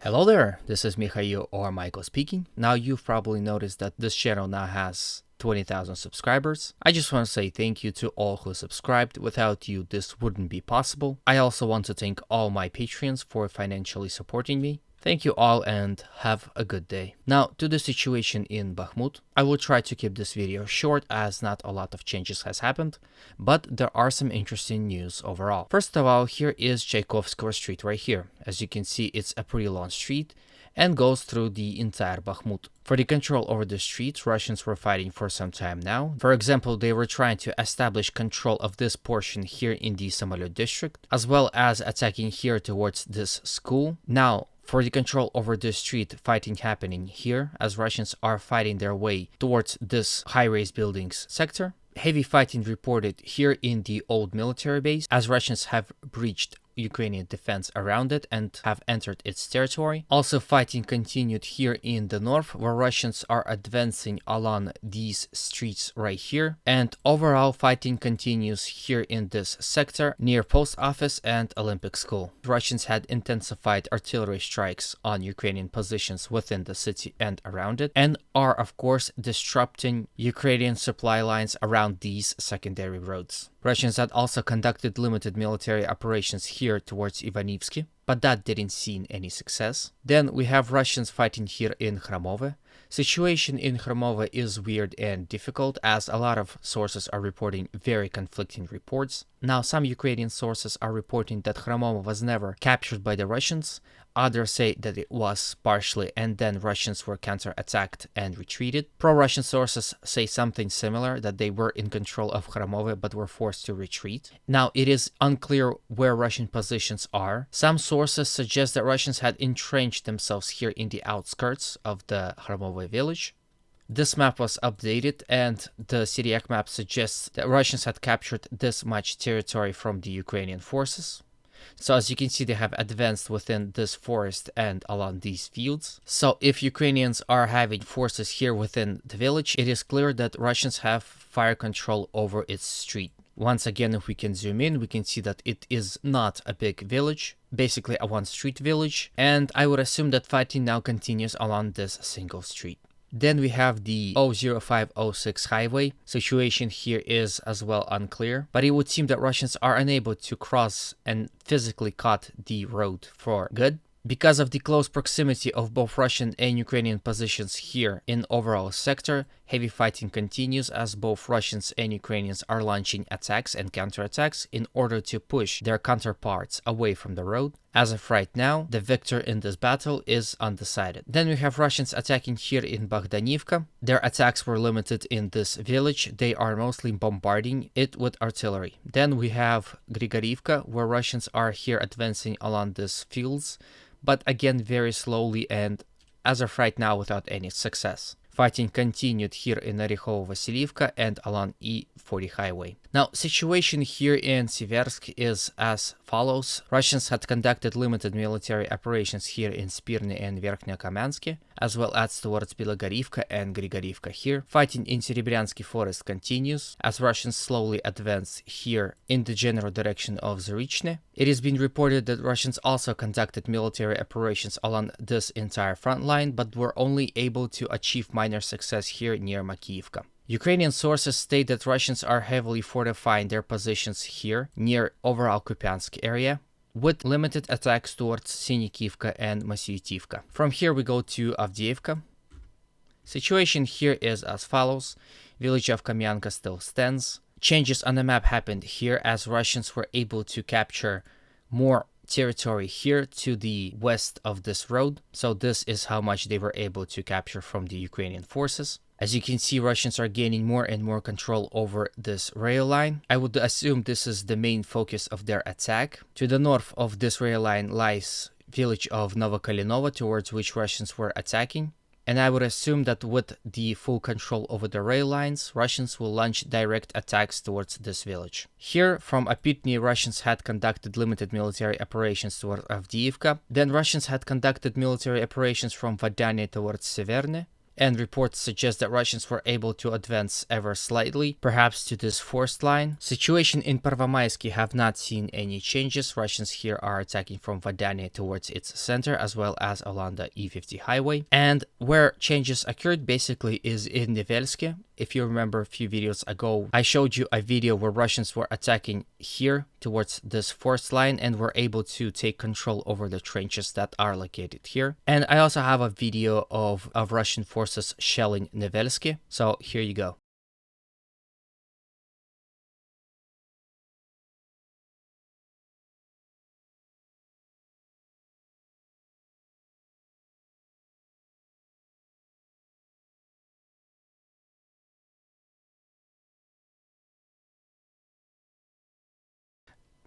Hello there, this is Mikhail or Michael speaking. Now you've probably noticed that this channel now has 20,000 subscribers. I just want to say thank you to all who subscribed. Without you, this wouldn't be possible. I also want to thank all my Patreons for financially supporting me. Thank you all and have a good day. Now to the situation in Bakhmut. I will try to keep this video short as not a lot of changes has happened, but there are some interesting news overall. First of all, here is Chaikovskaya Street right here. As you can see, it's a pretty long street and goes through the entire Bakhmut. For the control over the streets, Russians were fighting for some time now. For example, they were trying to establish control of this portion here in the Samolyot district, as well as attacking here towards this school. Now, for the control over this street, fighting happening here as Russians are fighting their way towards this high-rise buildings sector. Heavy fighting reported here in the old military base as Russians have breached Ukrainian defense around it and have entered its territory. Also fighting continued here in the north where Russians are advancing along these streets right here, and overall fighting continues here in this sector near post office and Olympic school. Russians had intensified artillery strikes on Ukrainian positions within the city and around it, and are of course disrupting Ukrainian supply lines around these secondary roads. Russians had also conducted limited military operations here towards Ivaniivsky, but that didn't see any success. Then we have Russians fighting here in Khromove. Situation in Khromove is weird and difficult as a lot of sources are reporting very conflicting reports. Now some Ukrainian sources are reporting that Khromove was never captured by the Russians. Others say that it was partially and then Russians were counter-attacked and retreated. Pro-Russian sources say something similar, that they were in control of Khromove but were forced to retreat. Now it is unclear where Russian positions are. Some sources suggest that Russians had entrenched themselves here in the outskirts of the Khromove village. This map was updated and the Syriac map suggests that Russians had captured this much territory from the Ukrainian forces. So as you can see, they have advanced within this forest and along these fields. So if Ukrainians are having forces here within the village, it is clear that Russians have fire control over its street. Once again, if we can zoom in, we can see that it is not a big village, basically a one-street village, and I would assume that fighting now continues along this single street. Then we have the 00506 highway. Situation here is as well unclear, but it would seem that Russians are unable to cross and physically cut the road for good. Because of the close proximity of both Russian and Ukrainian positions here in overall sector, heavy fighting continues as both Russians and Ukrainians are launching attacks and counterattacks in order to push their counterparts away from the road. As of right now, the victor in this battle is undecided. Then we have Russians attacking here in Avdiivka. Their attacks were limited in this village. They are mostly bombarding it with artillery. Then we have Grigorivka, where Russians are here advancing along these fields, but again very slowly and as of right now without any success. Fighting continued here in Orekhovo-Vasiliivka and along E40 highway. Now, situation here in Seversk is as follows. Russians had conducted limited military operations here in Spirny and Verkhnyo-Kamansky, as well as towards Bilogorivka and Grigorivka here. Fighting in Serebryansky forest continues, as Russians slowly advance here in the general direction of Zarychne. It has been reported that Russians also conducted military operations along this entire front line, but were only able to achieve minor success here near Makiivka. Ukrainian sources state that Russians are heavily fortifying their positions here near overall Kupiansk area, with limited attacks towards Sinikivka and Masyutivka. From here we go to Avdiivka. Situation here is as follows. Village of Kamyanka still stands. Changes on the map happened here as Russians were able to capture more territory here to the west of this road. So this is how much they were able to capture from the Ukrainian forces. As you can see, Russians are gaining more and more control over this rail line. I would assume this is the main focus of their attack. To the north of this rail line lies village of Novokalinovo, towards which Russians were attacking. And I would assume that with the full control over the rail lines, Russians will launch direct attacks towards this village. Here, from Apitny, Russians had conducted limited military operations towards Avdiivka. Then Russians had conducted military operations from Vadane towards Severne. and reports suggest that Russians were able to advance ever slightly, perhaps to this forced line. Situation in Pervomaisky have not seen any changes. Russians here are attacking from Vadania towards its center, as well as along the E50 highway. And where changes occurred basically is in Seversk. If you remember a few videos ago, I showed you a video where Russians were attacking here towards this forced line and were able to take control over the trenches that are located here. And I also have a video of Russian forces shelling Seversk. So here you go.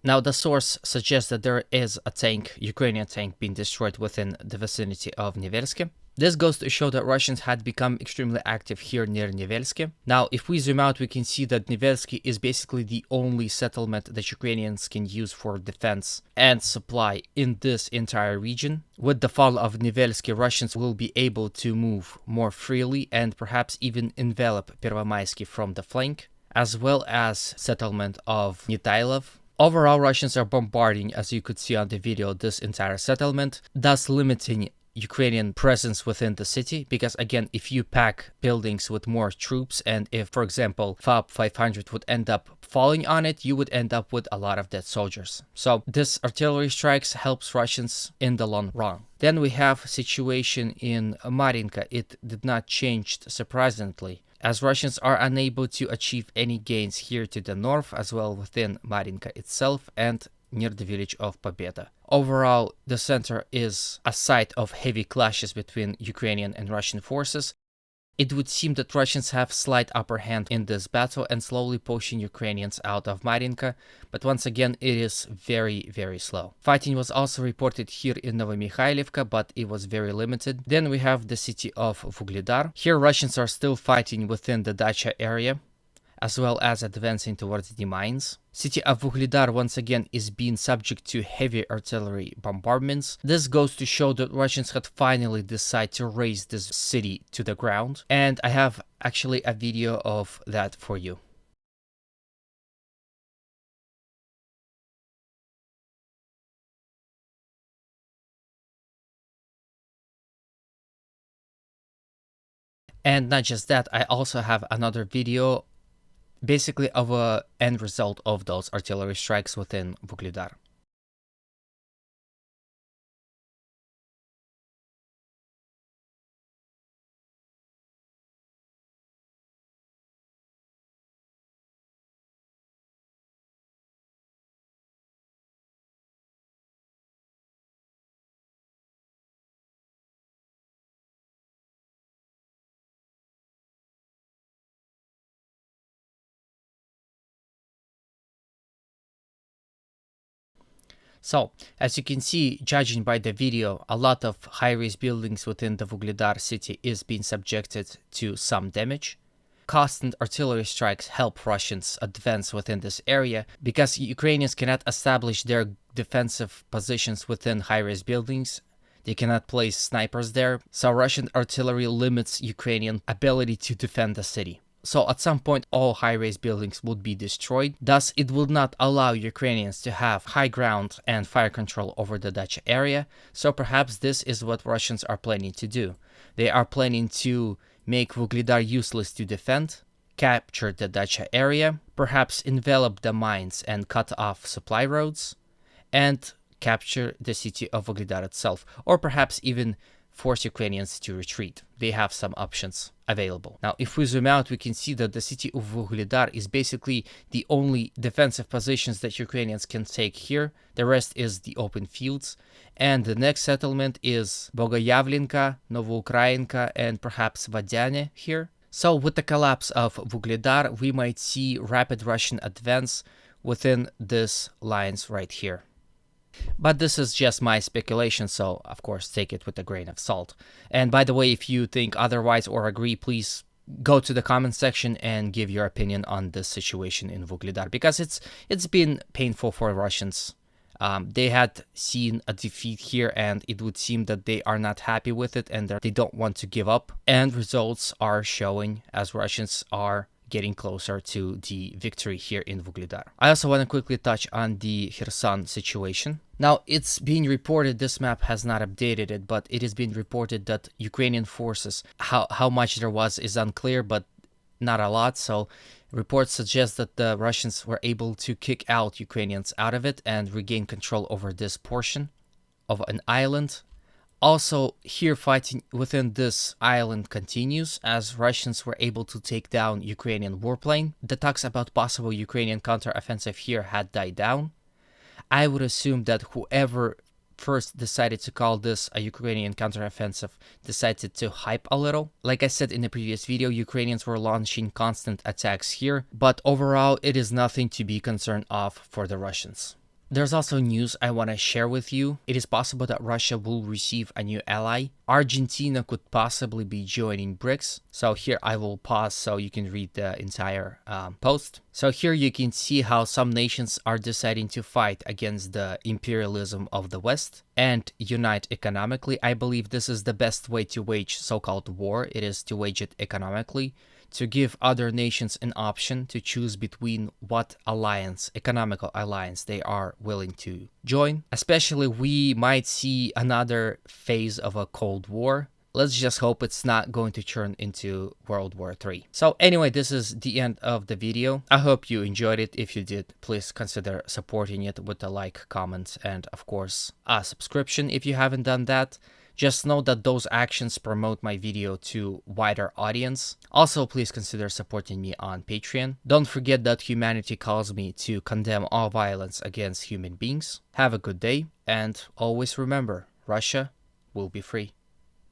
Now, the source suggests that there is a tank, Ukrainian tank, being destroyed within the vicinity of Seversk. This goes to show that Russians had become extremely active here near Seversk. Now, if we zoom out, we can see that Seversk is basically the only settlement that Ukrainians can use for defense and supply in this entire region. With the fall of Seversk, Russians will be able to move more freely and perhaps even envelop Pervomaisky from the flank, as well as settlement of Nitailov. Overall, Russians are bombarding, as you could see on the video, this entire settlement, thus limiting Ukrainian presence within the city, because again, if you pack buildings with more troops, and if, for example, FAB 500 would end up falling on it, you would end up with a lot of dead soldiers. So this artillery strikes helps Russians in the long run. Then we have situation in Marinka. It did not change surprisingly, as Russians are unable to achieve any gains here to the north, as well within Marinka itself and near the village of Pobeda. Overall, the center is a site of heavy clashes between Ukrainian and Russian forces. It would seem that Russians have slight upper hand in this battle and slowly pushing Ukrainians out of Marinka, but once again it is very, very slow. Fighting was also reported here in Novomikhailivka, but it was very limited. Then we have the city of Vuhledar. Here Russians are still fighting within the dacha area, as well as advancing towards the mines. City of Vuhledar once again is being subject to heavy artillery bombardments. This goes to show that Russians had finally decided to raze this city to the ground, and I have actually a video of that for you. And not just that, I also have another video basically of a end result of those artillery strikes within Vuhledar. So, as you can see, judging by the video, a lot of high-rise buildings within the Vuhledar city is being subjected to some damage. Constant artillery strikes help Russians advance within this area, because Ukrainians cannot establish their defensive positions within high-rise buildings. They cannot place snipers there, so Russian artillery limits Ukrainian ability to defend the city. So at some point all high-rise buildings would be destroyed, thus it would not allow Ukrainians to have high ground and fire control over the dacha area, so perhaps this is what Russians are planning to do. They are planning to make Vuhledar useless to defend, capture the dacha area, perhaps envelop the mines and cut off supply roads, and capture the city of Vuhledar itself, or perhaps even force Ukrainians to retreat. They have some options available. Now, if we zoom out, we can see that the city of Vuhledar is basically the only defensive positions that Ukrainians can take here. The rest is the open fields. And the next settlement is Bogoyavlenka, Novoukrainka, and perhaps Vadyane here. So with the collapse of Vuhledar, we might see rapid Russian advance within these lines right here. But this is just my speculation, so of course take it with a grain of salt. And by the way, if you think otherwise or agree, please go to the comment section and give your opinion on this situation in Vuhledar, because it's been painful for Russians They had seen a defeat here, and it would seem that they are not happy with it and that they don't want to give up. And results are showing as Russians are getting closer to the victory here in Vuhledar. I also want to quickly touch on the Kherson situation. Now, it's being reported, this map has not updated it, but it is being reported that Ukrainian forces, how much there was is unclear, but not a lot. So reports suggest that the Russians were able to kick out Ukrainians out of it and regain control over this portion of an island. Also, here fighting within this island continues as Russians were able to take down Ukrainian warplane. The talks about possible Ukrainian counteroffensive here had died down. I would assume that whoever first decided to call this a Ukrainian counteroffensive decided to hype a little. Like I said in the previous video, Ukrainians were launching constant attacks here, but overall it is nothing to be concerned of for the Russians. There's also news I want to share with you. It is possible that Russia will receive a new ally. Argentina could possibly be joining BRICS. So here I will pause so you can read the entire post. So here you can see how some nations are deciding to fight against the imperialism of the West and unite economically. I believe this is the best way to wage so-called war. It is to wage it economically, to give other nations an option to choose between what alliance, economical alliance, they are willing to join. Especially, we might see another phase of a Cold War. Let's just hope it's not going to turn into World War III. So anyway, this is the end of the video. I hope you enjoyed it. If you did, please consider supporting it with a like, comment, and of course, a subscription if you haven't done that. Just know that those actions promote my video to wider audience. Also, please consider supporting me on Patreon. Don't forget that humanity calls me to condemn all violence against human beings. Have a good day, and always remember, Russia will be free.